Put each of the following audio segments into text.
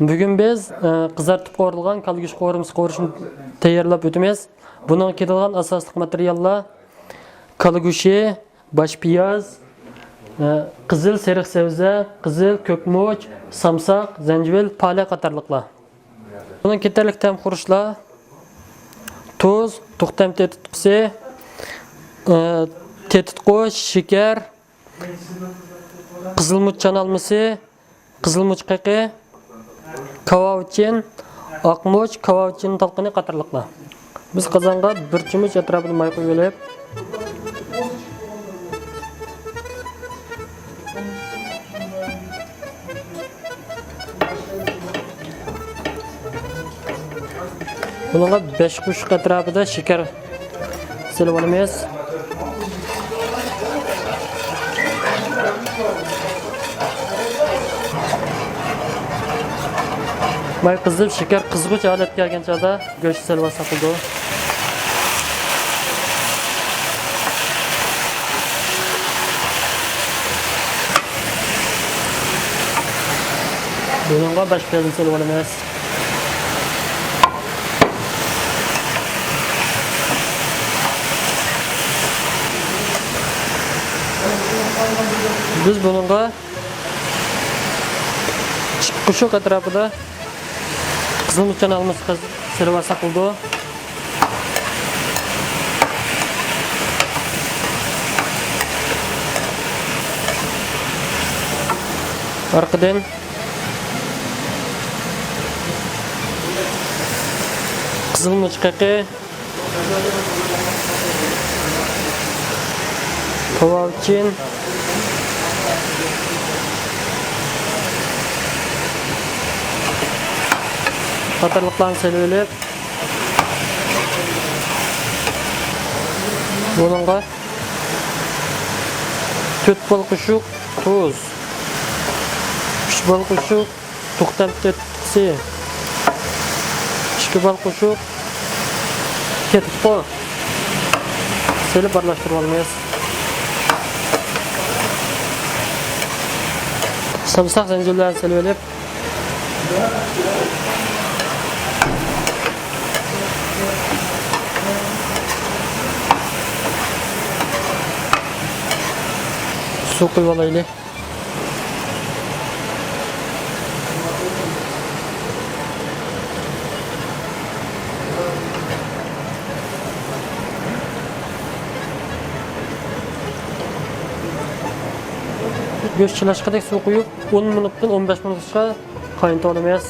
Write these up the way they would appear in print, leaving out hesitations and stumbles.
Bugün biz kızartıp qo'rilgan kalgush qovurishni tayyorlab o'tamiz. Bunun ketilgan asosli materiallar kalgushi, bosh piyoz, qizil seriq sebze, qizil ko'kmoch, samsaq, zanjbil, pala qatorliqlar. Bunun ketarlik tam xurishlar, tuz, to'xtam tetitqisi, tetitqo'sh, shakar, qizilmuch chanalmasi, qizilmuch qiqi, kavavchin, oqmuch, kavavchin talqini qatorliqlar. Biz qozonga bir cho'mich atrofida may qo'yib olib, bunga 5 qoshiq atrofida shakar silib olamiz. May qizib shakar qizg'uch holatga kelgan chog'da go'sht silib olsak. Bunga bosh piyozni silib olamiz. Biz bunga qoshiq atrofida qizilmuch chanalmasi silib olsak bo'ldi. Arqadan qizilmuch qiqi, kavavchin, qatorliqlarni silib olib, bunga 4 bol qoshiq tuz, 3 bol qoshiq to'xtam tetitqisi, 2 bol qoshiq ketitqo silib aralashtirib olamiz. Samsaq zanjirlarni silib olib, su qo'yib olaylik. Go'sht chilashqadek suv quyib 10 minutdan 15 minutgacha qaynatib olamiz.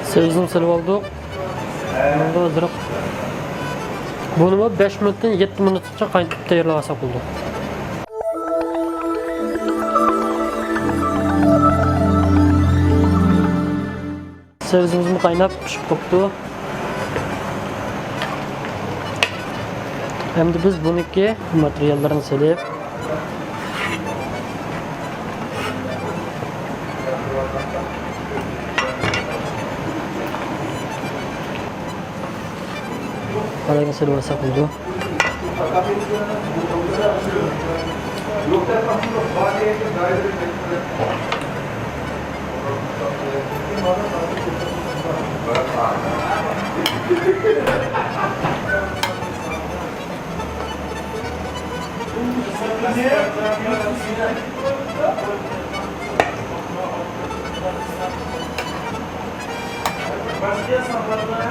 Sebzini silib oldik. Bunu 5 minutdan 7 minutgacha qaynatib tayyorlab olsak bo'ldi. Sebzimiz qaynab pishib qopti. Endi biz buniki materiallarini silib Parayı silib olsak bo'ldi. Başka sanatlarına